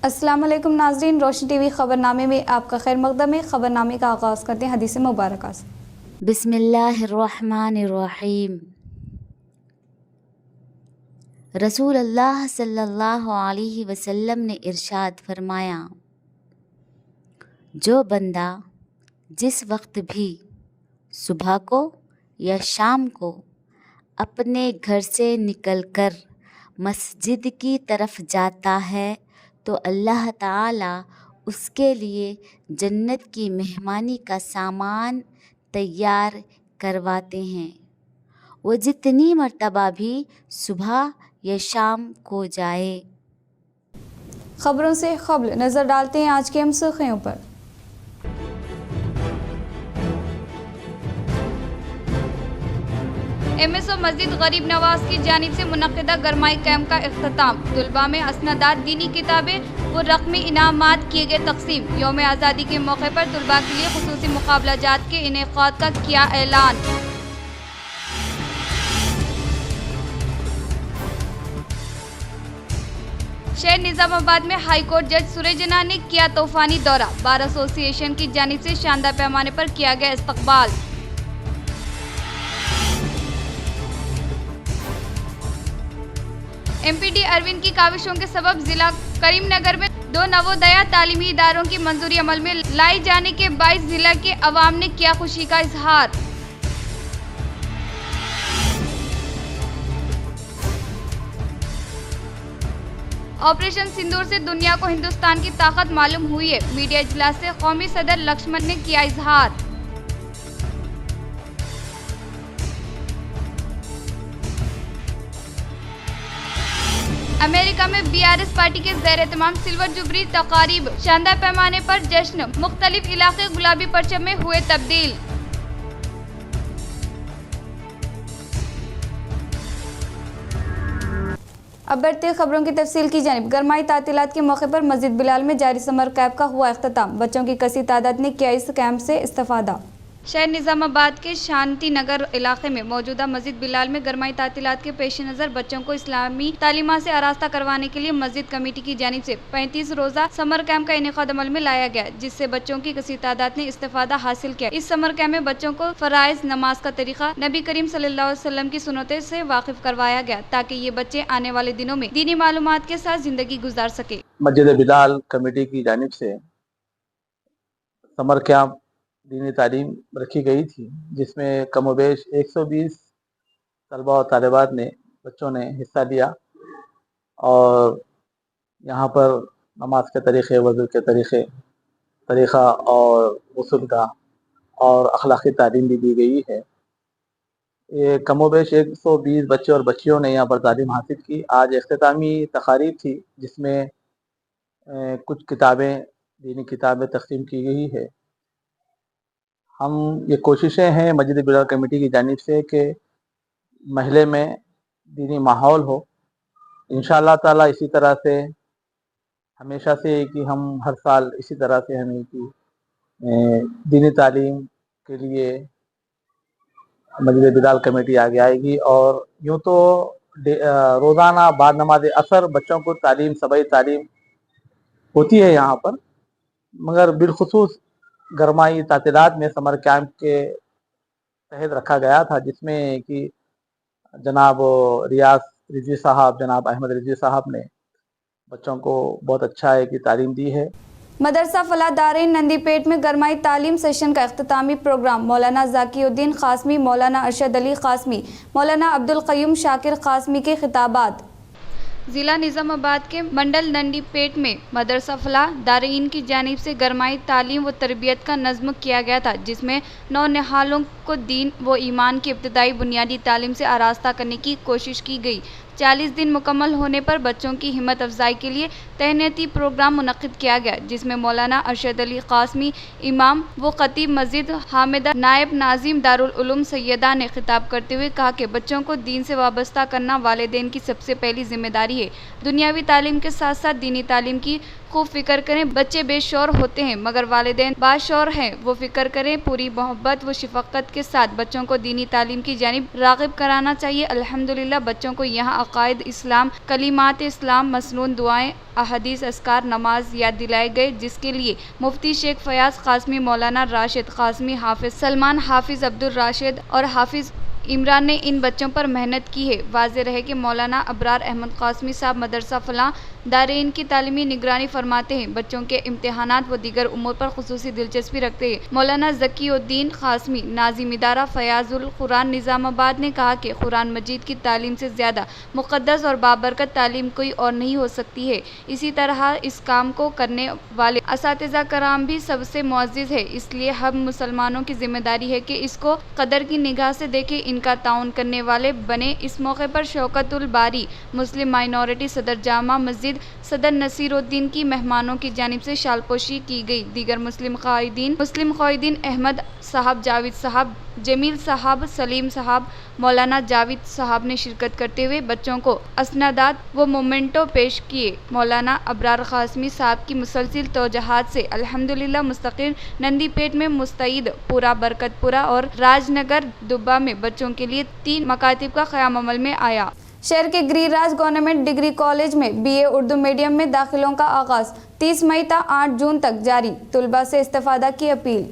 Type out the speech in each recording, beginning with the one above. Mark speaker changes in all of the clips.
Speaker 1: अस्सलाम वालेकुम नाज़रीन, रोशनी टीवी खबरनामे में आपका खैर मकदम है। खबरनामे का आगाज़ करते हैं हदीस मुबारक से।
Speaker 2: बिस्मिल्लाहिर्रहमानिर्रहीम। रसूल अल्लाह सल्लल्लाहु अलैहि वसल्लम ने इरशाद फरमाया, जो बंदा जिस वक्त भी सुबह को या शाम को अपने घर से निकलकर मस्जिद की तरफ जाता है तो अल्लाह ताला उसके लिए जन्नत की मेहमानी का सामान तैयार करवाते हैं। वो जितनी मर्तबा भी सुबह या शाम को जाए।
Speaker 1: खबरों से क़ब्ल नज़र डालते हैं आज की अहम सुर्खियों पर। MSO मस्जिद गरीब नवाज की जानिब से मुनक़िदा गरमाई कैंप का इख्तिताम। तुलबा में असनादात, दीनी किताबें व रकमी इनामात किए गए तकसीम। यौम आज़ादी के मौके पर तुलबा के लिए खुसूसी मुकाबलाजात के इनेकाद का किया ऐलान। शहर निज़ामाबाद में हाई कोर्ट जज सुरेजना ने किया तूफानी दौरा। बार एसोसिएशन की जानिब से शानदार पैमाने पर किया गया इस्तकबाल। MPD अरविंद की काविशों के सबब जिला करीमनगर में 2 नवोदया तालीमी इदारों की मंजूरी अमल में लाई जाने के बाइस जिला के अवाम ने किया खुशी का इजहार। ऑपरेशन सिंदूर से दुनिया को हिंदुस्तान की ताकत मालूम हुई है। मीडिया इजलास से कौमी सदर लक्ष्मण ने किया इजहार। अमेरिका में BRS पार्टी के ज़ेर-ए-तमाम सिल्वर जुबली तकारीब। शानदार पैमाने पर जश्न। मुख्तलिफ इलाके गुलाबी परचम में हुए तब्दील। अब बढ़ते खबरों की तफसील की जानिब। गरमाई तातीलात के मौके पर मस्जिद बिलाल में जारी समर कैंप का हुआ इख्तिताम। बच्चों की कसी तादाद ने किया इस कैंप से इस्तेफादा। शहर निज़ामाबाद के शांति नगर इलाके में मौजूदा मस्जिद बिलाल में गरमाई तातीलात के पेश नज़र बच्चों को इस्लामी तालीमात से आरास्ता करवाने के लिए मस्जिद कमेटी की जानिब से 35 रोज़ा समर कैंप का इनेकाद अमल में लाया गया, जिससे बच्चों की कसी तादाद ने इस्तेफादा हासिल किया। इस समर कैंप में बच्चों को फराइज़, नमाज का तरीका, नबी करीम सल्लल्लाहु अलैहि वसल्लम की सुन्नतों से वाकिफ करवाया गया, ताकि ये बच्चे आने वाले दिनों में दीनी मालूमात के साथ जिंदगी गुजार सके।
Speaker 3: मस्जिद बिलाल कमेटी की जानिब से समर कैंप दीनी तालीम रखी गई थी, जिसमें कमोबेश 120 तलबा और तालिबात ने बच्चों ने हिस्सा लिया और यहाँ पर नमाज के तरीक़े, वज़ू के तरीक़ा और गुस्ल का और अखलाक़ी तालीम भी दी गई है। ये कमोबेश 120 बच्चे और बच्चियों ने यहाँ पर तालीम हासिल की। आज इख्तितामी तकारीब थी, जिसमें कुछ किताबें, दीनी किताबें तक़सीम की गई है। हम ये कोशिशें हैं मस्जिद बिलाल कमेटी की जानिब से कि महल्ले में दीनी माहौल हो। इंशाअल्लाह ताला इसी तरह से हमेशा से कि हम हर साल इसी तरह से हमें कि दीनी तालीम के लिए मस्जिद बिलाल कमेटी आगे आएगी। और यूँ तो रोज़ाना बाद नमाज असर बच्चों को तालीम, सबई तालीम होती है यहाँ पर, मगर बिलखुसूस गरमाई तातीलात में समर कैंप के तहत रखा गया था, जिसमें कि जनाब रियाज रिजवी साहब, जनाब अहमद रिजवी साहब ने बच्चों को बहुत अच्छा है कि तालीम दी है।
Speaker 1: मदरसा फलाह दारैन नंदीपेट में गरमाई तालीम सेशन का इख्तितामी प्रोग्राम। मौलाना ज़ाकिउद्दीन क़ासमी, मौलाना अरशद अली क़ासमी, मौलाना अब्दुल क़य्यूम शाकिर क़ासमी के खिताबात। ज़िला निज़ामाबाद के मंडल नंदीपेट में मदरसा फलाह दारैन की जानिब से गरमाई तालीम व तरबियत का नज़्म किया गया था, जिसमें नौनिहालों को दीन व ईमान की इब्तदाई बुनियादी तालीम से आरास्ता करने की कोशिश की गई। 40 दिन मुकम्मल होने पर बच्चों की हिम्मत अफजाई के लिए तहनीती प्रोग्राम मुनक़्क़िद किया गया, जिसमें मौलाना अरशद अली क़ासमी इमाम व ख़तीब मस्जिद हामिदा, नायब नाज़िम दारुल उलूम सैयदा ने खिताब करते हुए कहा कि बच्चों को दीन से वाबस्ता करना वालिदैन की सबसे पहली जिम्मेदारी है। दुनियावी तालीम के साथ साथ दीनी तालीम की खूब फिक्र करें। बच्चे बेशौर होते हैं मगर वालिदैन बाशौर हैं, वो फिक्र करें। पूरी मोहब्बत व शफ़क़त के साथ बच्चों को दीनी तालीम की जानिब राग़िब कराना चाहिए। अल्हम्दुलिल्लाह बच्चों को यहाँ عقائد اسلام، کلمات اسلام، مسنون دعائیں، احادیث، اذکار، نماز یاد دلائے گئے، جس کے لیے مفتی شیخ فیاض قاسمی، مولانا راشد قاسمی، حافظ سلمان، حافظ عبدالراشد اور حافظ عمران نے ان بچوں پر محنت کی ہے۔ واضح رہے کہ مولانا ابرار احمد قاسمی صاحب مدرسہ فلاں دارین کی تعلیمی نگرانی فرماتے ہیں، بچوں کے امتحانات و دیگر امور پر خصوصی دلچسپی رکھتے ہیں۔ مولانا ذکی الدین قاسمی، ناظم ادارہ فیاض القرآن نظام آباد نے کہا کہ قرآن مجید کی تعلیم سے زیادہ مقدس اور بابرکت تعلیم کوئی اور نہیں ہو سکتی ہے۔ اسی طرح اس کام کو کرنے والے اساتذہ کرام بھی سب سے معزز ہے، اس لیے ہم مسلمانوں کی ذمہ داری ہے کہ اس کو قدر کی نگاہ سے دیکھیں، ان کا تعاون کرنے والے بنے۔ اس موقع پر شوکت الباری مسلم مائنورٹی صدر جامع مسجد صدر نصیر الدین کی مہمانوں کی جانب سے شال پوشی کی گئی۔ دیگر مسلم قائدین احمد صاحب، جاوید صاحب، جمیل صاحب، سلیم صاحب، مولانا جاوید صاحب نے شرکت کرتے ہوئے بچوں کو اسنادات و مومنٹو پیش کیے۔ مولانا ابرار قاسمی صاحب کی مسلسل توجہات سے الحمدللہ مستقر نندی پیٹ میں مستعد پورہ، برکت پورہ اور راج نگر دبا میں بچوں کے لیے 3 مکاتب کا قیام عمل میں آیا۔ شہر کے گری راج گورنمنٹ ڈگری کالج میں BA اردو میڈیم میں داخلوں کا آغاز 30 مئی تا 8 جون تک جاری، طلباء سے استفادہ کی appeal.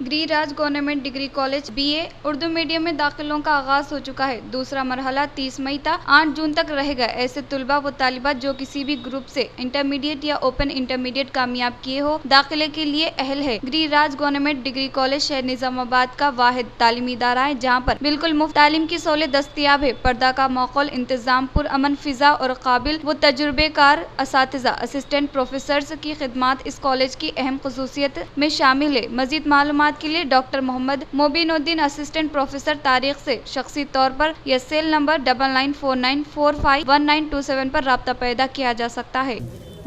Speaker 1: Giriraj government degree college BA Urdu medium میں داخلوں کا آغاز ہو چکا ہے۔ دوسرا مرحلہ 30 مئی تا 8 جون تک رہے گا۔ ایسے طلباء و طالبات جو کسی بھی گروپ سے انٹرمیڈیٹ یا اوپن انٹرمیڈیٹ کامیاب کیے ہو، داخلے کے لیے اہل ہے۔ گری راج گورنمنٹ ڈگری کالج شہر نظام آباد کا واحد تعلیمی ادارہ ہے جہاں پر بالکل مفت تعلیم کی سہولت دستیاب ہے۔ پردہ کا ماحول، انتظام، پرامن فضا اور قابل و تجربے کار اساتذہ، اسسٹنٹ پروفیسرز کی خدمات اس کالج کی اہم خصوصیت میں شامل ہے۔ مزید معلومات کے لیے ڈاکٹر محمد مبین الدین، اسسٹنٹ پروفیسر تاریخ سے شخصی طور پر یا سیل نمبر 9949451927 پر رابطہ پیدا کیا جا سکتا ہے۔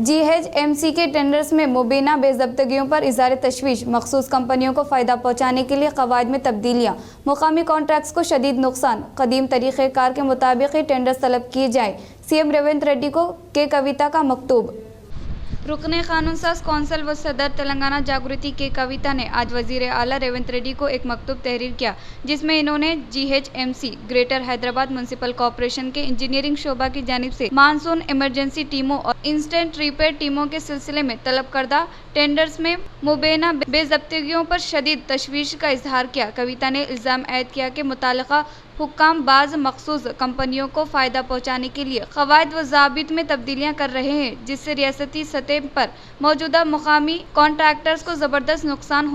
Speaker 1: GHMC کے ٹینڈرز میں مبینہ بے ضابطگیوں پر اظہار تشویش، مخصوص کمپنیوں کو فائدہ پہنچانے کے لیے قواعد میں تبدیلیاں، مقامی کانٹریکٹس کو شدید نقصان، قدیم طریقہ کار کے مطابق ہی ٹینڈرز طلب کیے جائیں، CM ریونت ریڈی کو کے کویتا کا مکتوب۔ رکن قانون ساز کونسل و صدر تلنگانہ جاگرتی کے کویتا نے آج وزیر اعلیٰ ریونت ریڈی کو ایک مکتوب تحریر کیا، جس میں انہوں نے GHMC greater Hyderabad municipal corporation کے انجینئرنگ شعبہ کی جانب سے مانسون ایمرجنسی ٹیموں اور انسٹنٹ ریپیئر ٹیموں کے سلسلے میں طلب کردہ ٹینڈرز میں مبینہ بے ضابطگیوں پر شدید تشویش کا اظہار کیا۔ کویتا نے الزام عائد کیا کہ متعلقہ حکام بعض مخصوص کمپنیوں کو فائدہ پہنچانے کے لیے قواعد و ضوابط میں تبدیلیاں کر رہے ہیں، جس سے ریاستی سطح پر موجودہ مقامی کانٹریکٹرز کو زبردست نقصان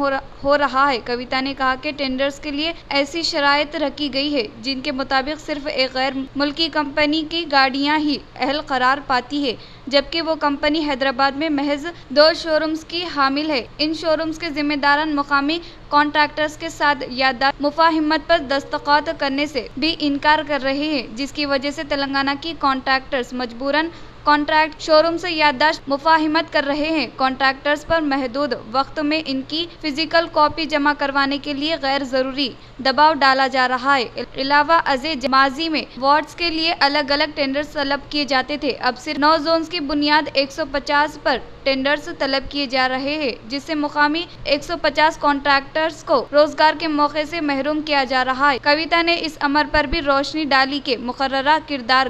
Speaker 1: ہو رہا ہے۔ کویتا نے کہا کہ ٹینڈرز کے لیے ایسی شرائط رکھی گئی ہے جن کے مطابق صرف ایک غیر ملکی کمپنی کی گاڑیاں ہی اہل قرار پاتی ہے، جبکہ وہ کمپنی حیدرآباد میں محض 2 شورومز کی حامل ہے۔ ان شورومز کے ذمہ داران مقامی کانٹریکٹرز کے ساتھ یادداشت مفاہمت پر دستخط کرنے سے بھی انکار کر رہے ہیں، جس کی وجہ سے تلنگانہ کی کانٹریکٹرز مجبوراً کانٹریکٹ شوروم سے یادداشت مفاہمت کر رہے ہیں۔ کانٹریکٹرز پر محدود وقت میں ان کی فزیکل کاپی جمع کروانے کے لیے غیر ضروری دباؤ ڈالا جا رہا ہے۔ علاوہ ازیں ماضی میں وارڈز کے لیے الگ الگ ٹینڈرز طلب کیے جاتے تھے، اب صرف 9 زونز کی بنیاد 150 پر ٹینڈرز طلب کیے جا رہے ہیں، جس سے مقامی 150 کانٹریکٹرز کو روزگار کے موقع سے محروم کیا جا رہا ہے۔ کویتا نے اس امر پر بھی روشنی ڈالی کہ مقررہ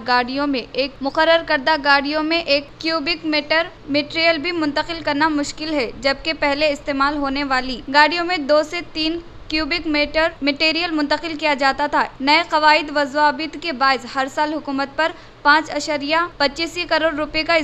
Speaker 1: گاڑیوں میں ایک کیوبک میٹر میٹیریل بھی منتقل کرنا مشکل ہے، جبکہ پہلے استعمال ہونے والی گاڑیوں میں 2 سے 3 کیوبک میٹر میٹیریل منتقل کیا جاتا تھا۔ نئے قواعد و ضوابط کے باعث ہر سال حکومت پر 5.85 کروڑ روپے کا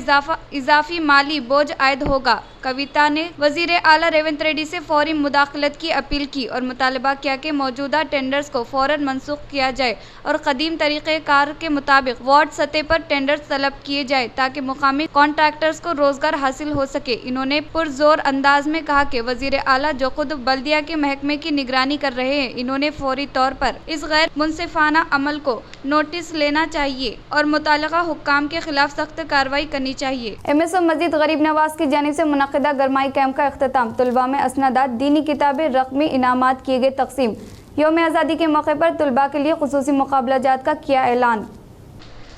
Speaker 1: اضافی مالی بوجھ عائد ہوگا۔ کویتا نے وزیر اعلیٰ ریونت ریڈی سے فوری مداخلت کی اپیل کی اور مطالبہ کیا کہ موجودہ ٹینڈرز کو فوراً منسوخ کیا جائے اور قدیم طریقہ کار کے مطابق وارڈ سطح پر ٹینڈرز طلب کیے جائیں تاکہ مقامی کانٹریکٹرز کو روزگار حاصل ہو سکے۔ انہوں نے پرزور انداز میں کہا کہ وزیر اعلیٰ جو خود بلدیہ کے محکمے کی نگرانی کر رہے ہیں، انہوں نے فوری طور پر اس غیر منصفانہ عمل کو نوٹس لینا چاہیے اور متعلقہ حکام کے خلاف سخت کارروائی کرنی چاہیے۔ MSO مزید غریب نواز کی جانب سے منعقدہ گرمائی کیمپ کا اختتام، طلباء میں اسنادات، دینی کتابیں، رقمی انعامات کیے گئے تقسیم۔ یوم آزادی کے موقع پر طلباء کے لیے خصوصی مقابلہ جات کا کیا اعلان۔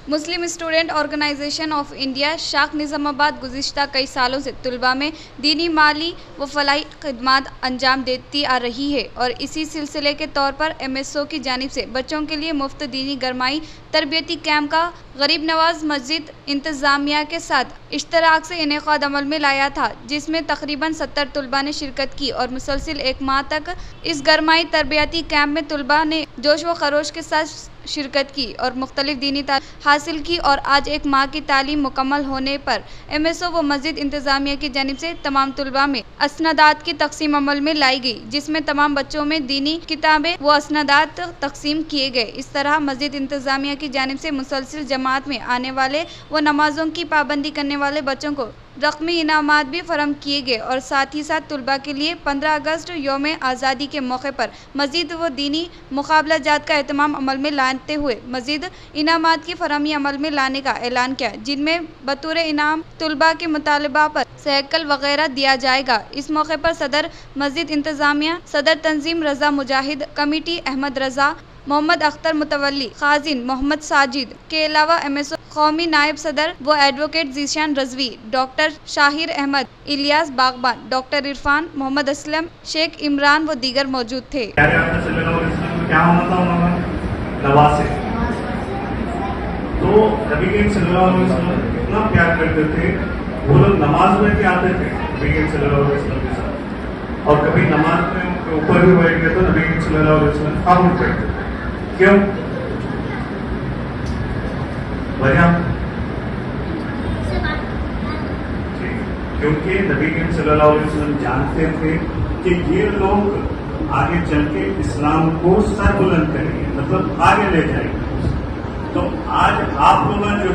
Speaker 1: Muslim student organisation of India شاخ نظام آباد گزشتہ کئی سالوں سے طلباء میں دینی، مالی و فلاحی خدمات انجام دیتی آ رہی ہے اور اسی سلسلے کے طور پر MSO کی جانب سے بچوں کے لیے مفت دینی گرمائی तरबियती कैंप का गरीब नवाज मस्जिद इंतज़ामिया के साथ इश्तराक से इनेकाद अमल में लाया था, जिसमें तकरीबन 70 तलबा ने शिरकत की और मुसलसिल एक माह तक इस गरमाई तरबियती कैंप में तलबा ने जोश व खरोश के साथ शिरकत की और मुख्तलिफ दीनी तालीम हासिल की। और आज एक माह की तालीम मुकम्मल होने पर MSO व मस्जिद इंतज़ामिया की जानिब से तमाम तलबा में असनादात की तकसीम अमल में लाई गई, जिसमें तमाम बच्चों में दीनी किताबें व असनादात तकसीम किए गए। इस तरह मस्जिद इंतज़ामिया की जानिब से मुसलसिल जमात में आने वाले व नमाजों की पाबंदी करने वाले बच्चों को रकमी इनामात भी फराहम किए गए और साथ ही साथ तलबा के लिए 15 अगस्त यौम आज़ादी के मौके पर मस्जिद व दीनी मुकाबला जात का एहतमाम अमल में लाते हुए मस्जिद इनामात की फराहमी अमल में लाने का ऐलान किया, जिनमें बतौर इनाम तलबा के मुतालबा पर साइकिल वगैरह दिया जाएगा। इस मौके पर सदर मस्जिद इंतज़ामिया, सदर तंजीम रज़ा मुजाहिद कमेटी अहमद रज़ा, मोहम्मद अख्तर मुतवल्ली, खाजिन मोहम्मद साजिद के अलावा MSO कौमी नायब सदर व एडवोकेट जीशान रजवी, डॉक्टर शाहिर अहमद, इलियास बागबान, डॉक्टर इरफान, मोहम्मद असलम, शेख इमरान व दीगर मौजूद थे।
Speaker 4: तो नबी करीम सल्लल्लाहु अलैहि वसल्लम इतना प्यार करते थे, वो लोग नमाज में भी आते थे नबी करीम सल्लल्लाहु अलैहि वसल्लम के साथ, और कभी नमाज में उनके ऊपर भी बैठ गए तो नबी करीम सल्लल्लाहु अलैहि वसल्लम खामोश बैठते थे। क्यों? वजह क्योंकि नबी करीम सल्लल्लाहु अलैहि वसल्लम जानते थे कि ये लोग आगे चल के इस्लाम को सर बुलंद करेंगे, मतलब आगे ले जाएंगे। तो आज आप लोगों ने जो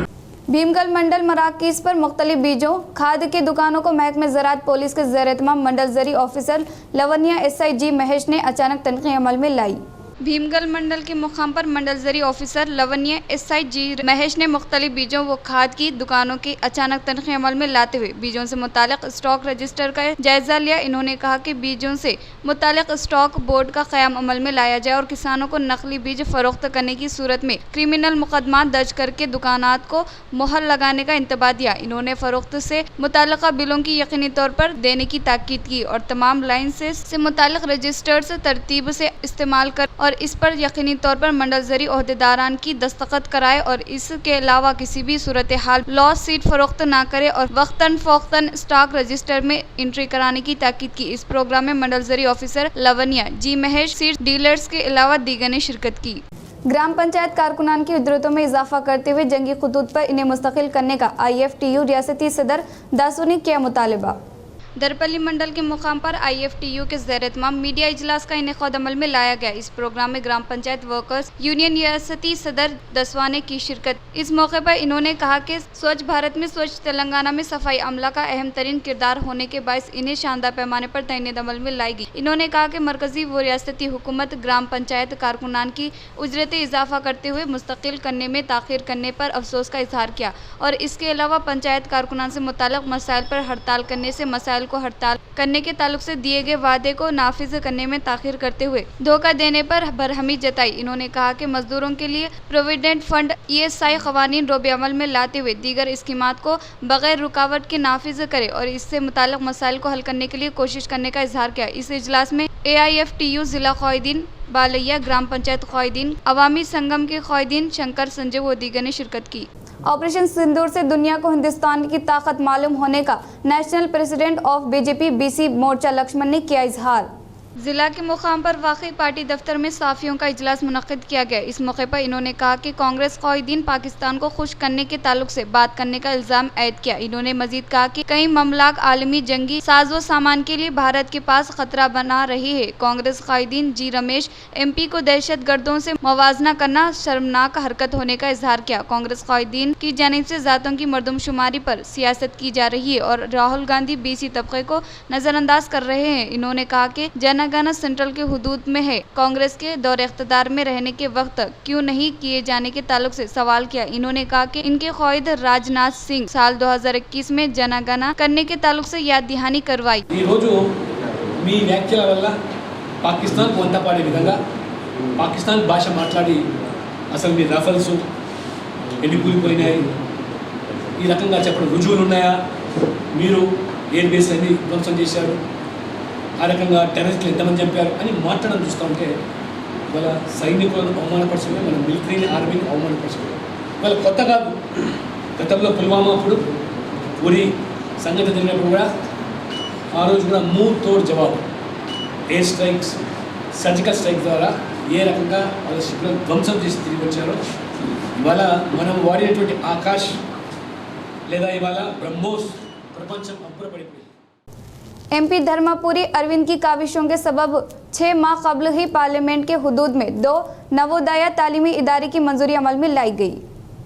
Speaker 1: भीमगल मंडल मराकज़ पर मुख्तलिफ बीजों खाद की दुकानों को महकमे ज़राअत पुलिस के ज़ेर एहतमाम मंडल ज़री ऑफिसर लवनिया SI जी महेश ने अचानक तनक़ीह अमल में लाई। भीमगल मंडल के मुकाम पर मंडल ज़री ऑफिसर लवनिया SI जी महेश ने मुख्तलिफ बीजों व खाद की दुकानों की अचानक तनख़ीह अमल में लाते हुए बीजों से मुतालिक स्टॉक रजिस्टर का जायज़ा लिया। इन्होंने कहा कि बीजों से मुतालिक स्टॉक बोर्ड का क़याम अमल में लाया जाए और किसानों को नकली बीज फ़रोख्त करने की सूरत में क्रिमिनल मुकदमा दर्ज करके दुकानात को मुहर लगाने का इंतबाह दिया। इन्होंने फ़रोख्त से मुतालिका बिलों की यकीनी तौर पर देने की ताकीद की और तमाम लाइसेंस से मुतालिक रजिस्टर्स तरतीब से इस्तेमाल कर और इस पर यकीनी तौर पर मंडल ज़री ओहदेदारान की दस्तखत कराए और इसके अलावा किसी भी सूरत हाल लॉस सीट फरोख्त ना करे और वक्तन फ़ौक्तन स्टॉक रजिस्टर में एंट्री कराने की ताकीद की। इस प्रोग्राम में मंडल ज़री ऑफिसर लवनिया जी महेश सीट डीलर्स के अलावा दीगर ने शिरकत की। ग्राम पंचायत कारकुनान की उजरतों में इजाफा करते हुए जंगी खुतूत पर इन्हें मुस्तकिल करने का IFTU रियासती सदर दासू ने किया मुतालबा। दरपल्ली मंडल के मुकाम पर IFTU के ज़ेर एहतमाम मीडिया इजलास का इनेकाद अमल में लाया गया। इस प्रोग्राम में ग्राम पंचायत वर्कर्स यूनियन रियासती सदर दसवा ने की शिरकत। इस मौके पर इन्होंने कहा कि स्वच्छ भारत में स्वच्छ तेलंगाना में सफाई अमला का अहम तरीन किरदार होने के बायस इन्हें शानदार पैमाने पर तैनीत अमल में लाई गई। इन्होंने कहा कि मरकजी व रियासती हुकूमत ग्राम पंचायत कारकुनान की उजरतें इजाफा करते हुए मुस्तकिल करने में ताख़ीर करने पर अफसोस का इजहार किया और इसके अलावा पंचायत कारकुनान से मुताल्लिक़ मसाइल पर हड़ताल करने से मसाइल को हड़ताल करने के ताल्लुक से दिए गए वादे को नाफिज करने में ताख़ीर करते हुए धोखा देने पर बरहमी जताई। इन्होंने कहा कि मजदूरों के लिए प्रोविडेंट फंड ESI क़वानीन रोबे अमल में लाते हुए दीगर स्कीमात को बगैर रुकावट के नाफिज करे और इससे मुताल्लिक़ मसाइल को हल करने के लिए कोशिश करने का इजहार किया। इस इजलास में AIFTU ज़िला क़ायदीन बालैया, ग्राम पंचायत क़ायदीन, अवामी संगम के क़ायदीन शंकर संजय व दीगर ने शिरकत की। ऑपरेशन सिंदूर से दुनिया को हिंदुस्तान की ताकत मालूम होने का national president of BJP BC मोर्चा लक्ष्मण ने किया इजहार। जिला के मुकाम पर वाक़ई पार्टी दफ्तर में साफियों का इजलास मुनक़्क़िद किया गया। इस मौके पर इन्होंने कहा कि कांग्रेस क़ायदीन पाकिस्तान को खुश करने के ताल्लुक से बात करने का इल्ज़ाम ऐद किया। इन्होंने मजीद कहा कि कई ममलाक आलमी जंगी साजो सामान के लिए भारत के पास खतरा बना रही है। कांग्रेस क़ायदीन जी रमेश MP को दहशत गर्दों से मुवाजना करना शर्मनाक हरकत होने का इजहार किया। कांग्रेस क़ायदीन की जानिब से ज़ातों की मरदमशुमारी पर सियासत की जा रही है और राहुल गांधी BC तबके को नज़रअंदाज कर रहे हैं। इन्होंने कहा कि जनगणना सेंट्रल के हुदूद में है, कांग्रेस के दौर इख्तिदार में रहने के वक्त क्यों नहीं किए जाने के ताल्लुक से सवाल किया। इन्होंने कहा कि इनके क़ायद राजनाथ सिंह साल 2021 में जनगणना करने के ताल्लुक से याद दहानी करवाई।
Speaker 5: మీ వ్యాఖ్యల వల్ల పాకిస్తాన్ వంత పాడే విధంగా పాకిస్తాన్ భాష మాట్లాడి అసలు మీ రఫల్స్ ఎన్ని కూలిపోయినాయి ఈ రకంగా చెప్పడం రుజువులు ఉన్నాయా, మీరు ఎయిర్ బేస్ అన్ని ధ్వంసం చేశారు, ఆ రకంగా టెర్రరిస్టులు ఎంతమంది చంపారు అని మాట్లాడడం చూస్తూ ఉంటే ఇవాళ సైనికులను అవమానపరచడం, మన మిలిటరీని ఆర్మీని అవమానపరచడం ఇవాళ కొత్త కాదు. గతంలో పుల్వామా అప్పుడు ఉరి సంఘటన జరిగినప్పుడు కూడా ఆ రోజు కూడా మూడ్ తోడ్ జవాబు, ఎయిర్ స్ట్రైక్స్, సర్జికల్ స్ట్రైక్ ద్వారా ఏ రకంగా వాళ్ళ శిబిరం ధ్వంసం చేసి తిరిగి వచ్చారో ఇవాళ మనం వాడినటువంటి ఆకాష్ లేదా ఇవాళ బ్రహ్మోస్ ప్రపంచం అబ్బురపడిపోయింది.
Speaker 1: एमपी धर्मापुरी अरविंद की काविशों के सबब 6 माह कबल ही पार्लियामेंट के हुदूद में 2 नवोदया तालीमी इदारे की मंजूरी अमल में लाई गई।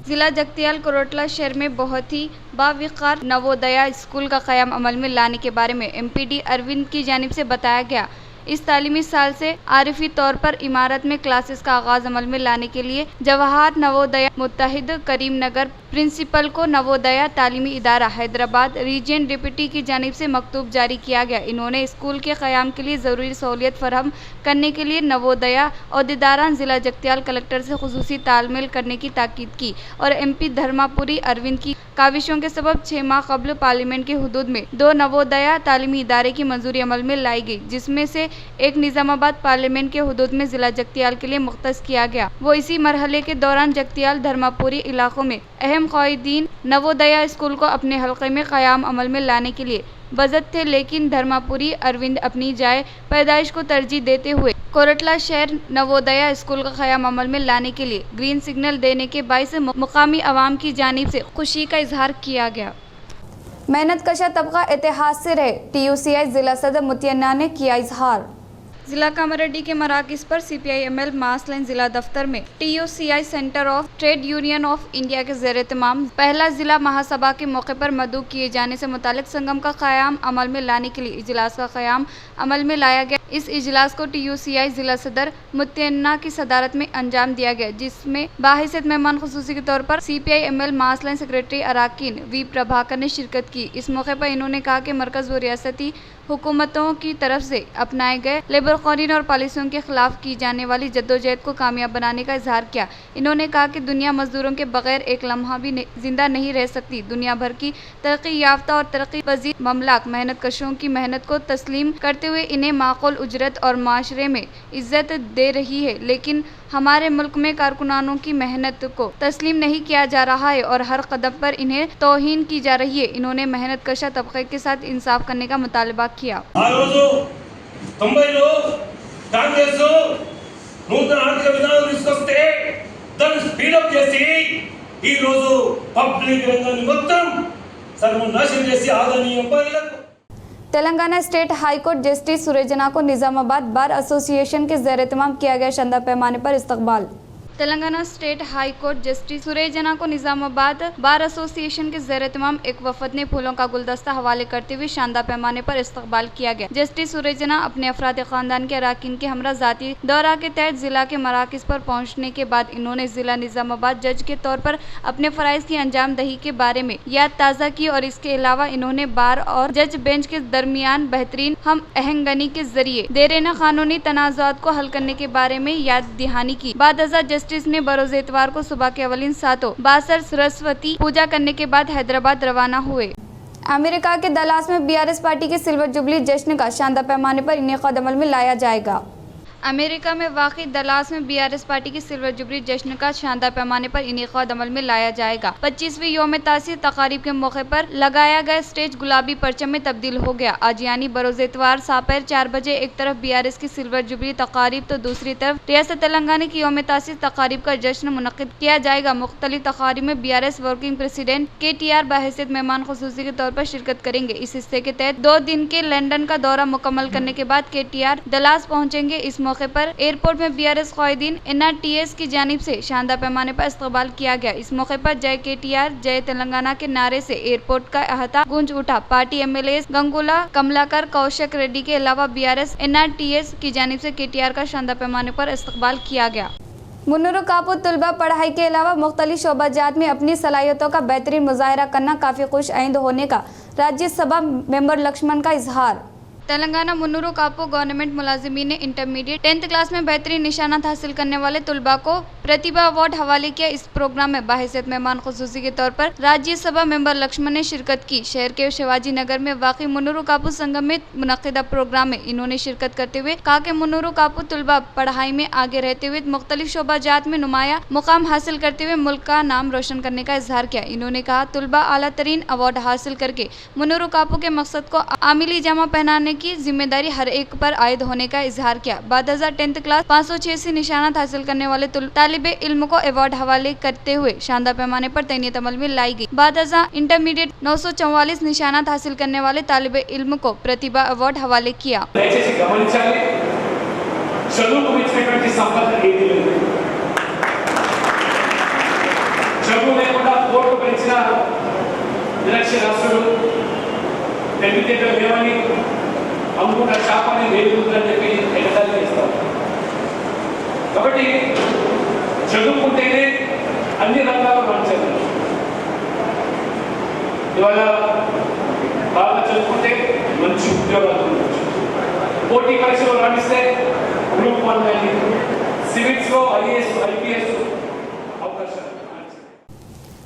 Speaker 1: जिला जगतियाल कोरटला शहर में बहुत ही बाविकार नवोदया स्कूल का क़याम अमल में लाने के बारे में एमपीडी अरविंद की जानिब से बताया गया। इस तालीमी साल से आरिफी तौर पर इमारत में क्लासेस का आगाज अमल में लाने के लिए जवाहर नवोदया मुत्तहिद करीम नगर प्रिंसिपल को नवोदया तालीमी इदारा हैदराबाद रीजन डिप्टी की जानिब से मकतूब जारी किया गया। इन्होंने स्कूल के क़याम के लिए ज़रूरी सहूलियत फराहम करने के लिए नवोदया अहदेदारान ज़िला जगतियाल कलेक्टर से खुसूसी तालमेल करने की ताकीद की और एमपी धर्मापुरी अरविंद की काविशों के सबब 6 माह कबल पार्लियामेंट के हुदूद में 2 नवोदया तालीमी इदारे की मंजूरी अमल में लाई गई, जिसमें से एक निज़ामाबाद पार्लियामेंट के हुदूद में ज़िला जगतियाल के लिए मुख्तस किया गया। वो इसी मरहले के दौरान जगतियाल धर्मापुरी इलाकों में अहम क़ायदीन नवोदया स्कूल को अपने हल्के में क़याम अमल में लाने के लिए बजद थे, लेकिन धर्मापुरी अरविंद अपनी जाए पैदाइश को तरजीह देते हुए कोरटला शहर नवोदया स्कूल का क़याम अमल में लाने के लिए ग्रीन सिग्नल देने के बाइस मुकामी अवाम की जानिब से खुशी का इजहार किया गया। मेहनत कशा तबका इतिहास से रहे, TUCI जिला सदर मुतियन्ना ने किया इजहार। जिला कामारेड्डी के मराकज़ पर CPI-ML मास लाइन जिला दफ्तर में TUCI centre of trade union of India के ज़ेर एहतमाम पहला जिला महासभा के मौके पर मदऊ किए जाने से मुतालिक संगम का क़याम अमल में लाने के लिए इजलास का क़याम अमल में लाया गया। इस इजलास को TUCI जिला सदर मुतियन्ना की सदारत में अंजाम दिया गया, जिसमें बाहिसियत मेहमान खुसूसी के तौर पर CPI-ML mass line secretary अराकीन V Prabhakar ने शिरकत की। इस मौके पर इन्होंने कहा कि मरकज़ व रियासती हुकूमतों की तरफ से अपनाए गए लेबर कानून और पॉलिसियों के खिलाफ की जाने वाली जद्दोजहद को कामयाब बनाने का इजहार किया। इन्होंने कहा कि दुनिया मजदूरों के बगैर एक लम्हा भी जिंदा नहीं रह सकती। दुनिया भर की तरक्की याफ्ता और तरक्की पजीर ममलाक मेहनत कशों की मेहनत को तस्लीम करते हुए इन्हें माकूल उजरत और माशरे में इज्जत दे रही है, लेकिन हमारे मुल्क में कारकुनानों की मेहनत को तस्लीम नहीं किया जा रहा है और हर कदम पर इन्हें तौहीन की जा रही है। इन्होंने मेहनत कशा तबके के साथ इंसाफ करने का मुतालबा किया।
Speaker 6: కాంగ్రెస్ నూతన ఆర్థిక విధానం తీసుకొస్తే దాన్ని స్పీడప్ చేసి ఈ రోజు పబ్లిక్ రంగాన్ని మొత్తం సర్వనాశనం చేసి ఆదాని ఎంపైర్లకు
Speaker 1: Telangana state high court justice सुरेजना को निजामाबाद बार एसोसिएशन के ज़ेर एहतमाम किया गया शानदार पैमाने पर इस्तकबाल। Telangana state high court justice सुरेजना को निजामाबाद बार एसोसिएशन के ज़ेर एहतमाम एक वफद ने फूलों का गुलदस्ता हवाले करते हुए शानदार पैमाने पर इस्तकबाल किया गया। जस्टिस सुरेजना अपने अफराद खानदान के अराकीन के हमरा ज़ाती दौरा के तहत ज़िला के मराकज़ पर पहुँचने के बाद इन्होंने ज़िला निजामाबाद जज के तौर पर अपने फ़राइज़ की अंजाम दही के बारे में याद ताज़ा की और इसके अलावा इन्होंने बार और जज बेंच के दरमियान बेहतरीन हम आहंगनी के जरिए देरेना कानूनी तनाज़ात को हल करने के बारे में याद दहानी की। बाद जस्टिस ने बरोज एतवार को सुबह के अवलिन सातों बासर सरस्वती पूजा करने के बाद हैदराबाद रवाना हुए। अमेरिका के दलास में BRS पार्टी के सिल्वर जुबली जश्न का शानदार पैमाने पर इनेकाद अमल में लाया जाएगा। अमेरिका में वाक़ई दलास में BRS पार्टी की सिल्वर जुबली जश्न का शानदार पैमाने पर इनेकाद अमल में लाया जाएगा। 25वीं यौम तासीस तकारीब के मौके पर लगाया गया स्टेज गुलाबी परचम में तब्दील हो गया। आज यानी बरोज इतवार दोपहर 4 बजे एक तरफ BRS की सिल्वर जुबली तकारीब तो दूसरी तरफ रियासत तेलंगाना की यौम तासीस तकारीब का जश्न मुनक़िद किया जाएगा। मुख्तलिफ तकारीब में BRS वर्किंग प्रेसिडेंट KTR बाहिसियत मेहमान खुसूसी के तौर पर शिरकत करेंगे। इस हिस्से के तहत 2 दिन के लंदन का दौरा मुकम्मल करने के बाद KTR दलास पहुँचेंगे। इस मौके पर एयरपोर्ट में BRS क़ायदीन NRTS की जानिब से शानदार पैमाने पर इस्तकबाल किया गया। इस मौके पर जय KTR जय तेलंगाना के नारे से एयरपोर्ट का अहाता गूंज उठा। पार्टी MLAs गंगुला कमलाकर कौशक रेड्डी के अलावा BRS NRTS की जानिब से KTR का शानदार पैमाने पर इस्तकबाल किया गया। मुन्नुरु कापू तलबा पढ़ाई के अलावा मुख्तलिफ शोबाजात में अपनी सलाहियतों का बेहतरीन मुजाहरा करना काफ़ी खुश आइंद होने का राज्यसभा मेंबर लक्ष्मण का इजहार। तेलंगाना मुन्नुरु कापू गवर्नमेंट मुलाजिमीन ने इंटरमीडिएट 10th क्लास में बेहतरीन निशानात हासिल करने वाले तलबा को प्रतिभा अवार्ड हवाले किया। इस प्रोग्राम में बाहिसियत मेहमान खुसूसी के तौर पर राज्यसभा मेंबर लक्ष्मण ने शिरकत की। शहर के शिवाजी नगर में वाक़ई मुन्नूर कापू संगम में मुनक्किदा प्रोग्राम में इन्होंने शिरकत करते हुए कहा कि मुन्नूर कापू तलबा पढ़ाई में आगे रहते हुए मुख्तलिफ शोबाजात में नुमाया मुकाम हासिल करते हुए मुल्क का नाम रोशन करने का इजहार किया। इन्होंने कहा तलबा आला तरीन अवार्ड हासिल करके मुन्नूर कापू के मकसद को आमिली जामा पहनाने की जिम्मेदारी हर एक पर आयद होने का इजहार किया। बाद 10th क्लास 586 निशानात हासिल करने वाले तालिबे इल्म को अवार्ड हवाले करते हुए शानदार पैमाने पर तैनीत अमल में लाई गई। बाद इंटरमीडिएट 944 निशानात हासिल करने वाले तालिबे इल्म को प्रतिभा अवार्ड हवाले किया।
Speaker 5: అమ్ముకున్న చేపని వేలుతుందని చెప్పి ఎగతాళి చేస్తారు. కాబట్టి చదువుకుంటేనే అన్ని రంగాల్లో మంచిది. ఇవాళ బాగా చదువుకుంటే మంచి ఉద్యోగాలు పొందవచ్చు. పోటీ పరీక్షలో రాణిస్తే గ్రూప్ 1 కానీ సివిల్స్లో IAS IPS అవకాశాలు.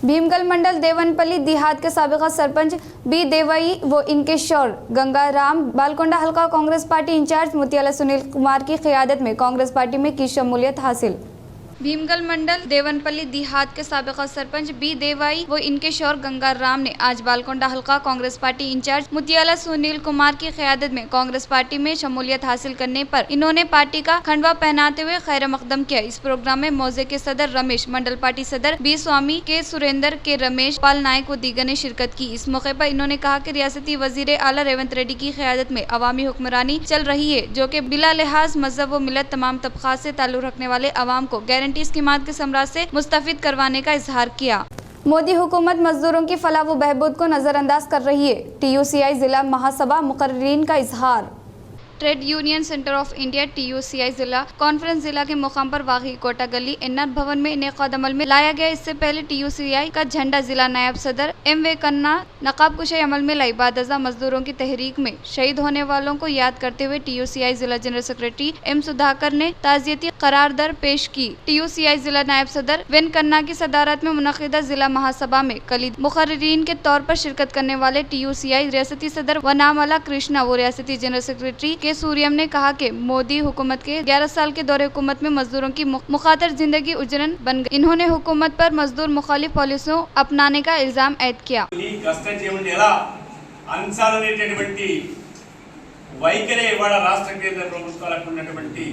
Speaker 1: भीमगल मंडल देवनपल्ली देहात के साबिका सरपंच बी देवई वो इनके शौर गंगाराम बालकोंडा हल्का कांग्रेस पार्टी इंचार्ज मुतियाला सुनील कुमार की क़ियादत में कांग्रेस पार्टी में की शमूलियत हासिल। भीमगल मंडल देवनपल्ली देहात के साबिका सरपंच बी देवाई वो इनके शौर गंगाराम ने आज बालकोंडा हल्का कांग्रेस पार्टी इंचार्ज मुतियाला सुनील कुमार की क़ियादत में कांग्रेस पार्टी में शमूलियत हासिल करने पर इन्होंने पार्टी का खंडवा पहनाते हुए खैर मकदम किया। इस प्रोग्राम में मौजे के सदर रमेश, मंडल पार्टी सदर बी स्वामी, के सुरेंद्र, के रमेश पाल नायक व दीगर ने शिरकत की। इस मौके पर इन्होंने कहा कि रियासती वजीर आला रेवंत रेड्डी की क़ियादत में अवामी हुक्मरानी चल रही है जो कि बिला लिहाज मजहब व मिलत तमाम तबक़ात से ताल्लुक़ रखने वाले अवाम को गारंटी स्कीमात के समराज से मुस्तफिद करवाने का इजहार किया। मोदी हुकूमत मजदूरों की फलाह व बहबूद को नजरअंदाज कर रही है। TUCI जिला महासभा मुकर्रीन का इजहार। Trade union centre of India TUCI जिला कॉन्फ्रेंस जिला के मुकाम पर वाक़ई कोटा गली NR भवन में इनेकाद अमल में लाया गया। इससे पहले TUCI का झंडा जिला नायब सदर M.V. कन्ना नकाब कुशाई अमल में लाई। बाद मजदूरों की तहरीक में शहीद होने वालों को याद करते हुए TUCI जिला जनरल सेक्रेटरी M. सुधाकर ने ताज़ियती करारदर पेश की। TUCI जिला नायब सदर वेन कन्ना की सदारत में मुनक़िदा जिला महासभा में कलीद मुक़र्रीन के तौर पर शिरकत करने वाले TUCI रियासती सदर वनामला कृष्णा व रियासती जनरल सेक्रेटरी के सूर्यम ने कहा कि मोदी हुकूमत के 11 साल के दौरे हुकूमत में मजदूरों की मुखातर जिंदगी उजरन बन गई। इन्होंने हुकूमत पर मजदूर मुखालिफ पॉलिसियों अपनाने का इल्जाम ऐद किया।
Speaker 6: వైఖరే ఇవాళ రాష్ట్ర కేంద్ర ప్రభుత్వాలకు ఉన్నటువంటి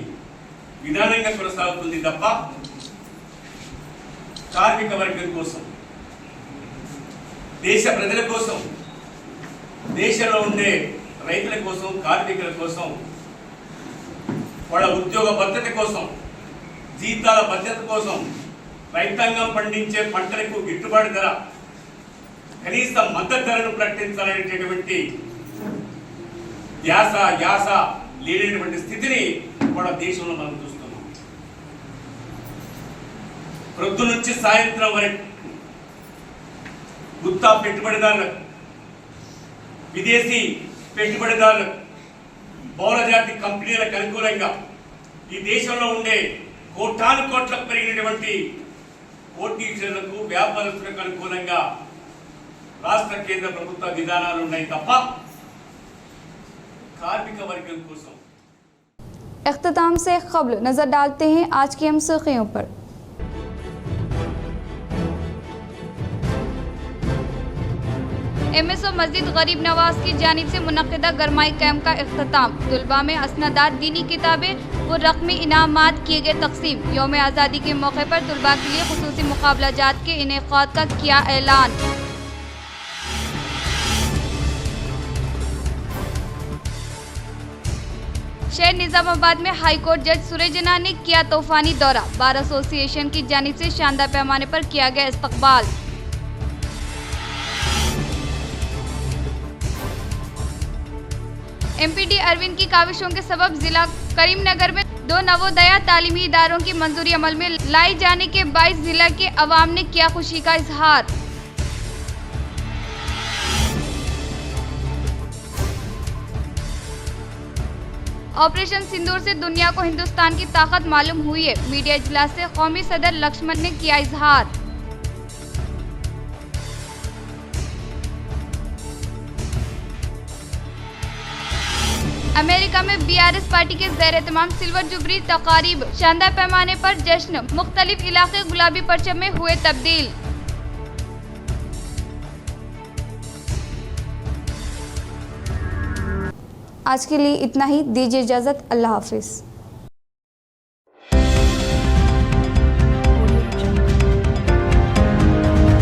Speaker 6: విధానంగా కొనసాగుతుంది తప్ప కార్మిక వర్గం కోసం, దేశ ప్రజల కోసం, దేశంలో ఉండే రైతుల కోసం, కార్మికుల కోసం, వాళ్ళ ఉద్యోగ భద్రత కోసం, జీతాల భద్రత కోసం, రైతాంగం పండించే పంటలకు గిట్టుబాటు ధర, కనీస మద్దతు ధరను ప్రకటించాలనేటటువంటి యాస లేనటువంటి స్థితిని మన దేశంలో మనం చూస్తున్నాం. ప్రొద్దు నుంచి సాయంత్రం వరకు గుత్తా పెట్టుబడిదారులకు, విదేశీ పెట్టుబడిదారులకు, బహుళజాతి కంపెనీలకు అనుకూలంగా ఈ దేశంలో ఉండే కోటాను కోట్లకు పెరిగినటువంటి కోటీశ్వరులకు, వ్యాపారస్తులకు అనుకూలంగా రాష్ట్ర కేంద్ర ప్రభుత్వ విధానాలు ఉన్నాయి తప్ప कार्मिक वर्गों కోసం।
Speaker 1: इख्तिताम से क़ब्ल नज़र डालते हैं आज की हम सुर्खियों पर। MSO मस्जिद गरीब नवाज की जानिब से मुनक़िदा गरमाई कैंप का इख्तिताम। तुलबा में असनदात, दीनी किताबें व रकमी इनामात किए गए तकसीम। यौम आज़ादी के मौके पर तुलबा के लिए खुसूसी मुकाबलाजात के इनेकाद का किया ऐलान। शहर निजामाबाद में हाई कोर्ट जज सुरेजना ने किया तूफानी दौरा। बार एसोसिएशन की जानिब से शानदार पैमाने पर किया गया इस्तकबाल। MPD अरविंद की काविशों के सबब जिला करीमनगर में 2 नवोदया तालीमी इदारों की मंजूरी अमल में लाई जाने के बाइस जिला के अवाम ने किया खुशी का इजहार। ऑपरेशन सिंदूर से दुनिया को हिंदुस्तान की ताकत मालूम हुई है। मीडिया इजलास से कौमी सदर लक्ष्मण ने किया इजहार। अमेरिका में बीआरएस पार्टी के ज़ेर-ए-तमाम सिल्वर जुबली तकारीब, शानदार पैमाने पर जश्न, मुख्तलिफ इलाके गुलाबी परचम में हुए तब्दील। आज के लिए इतना ही, दीजिए इजाजत, अल्लाह हाफिज।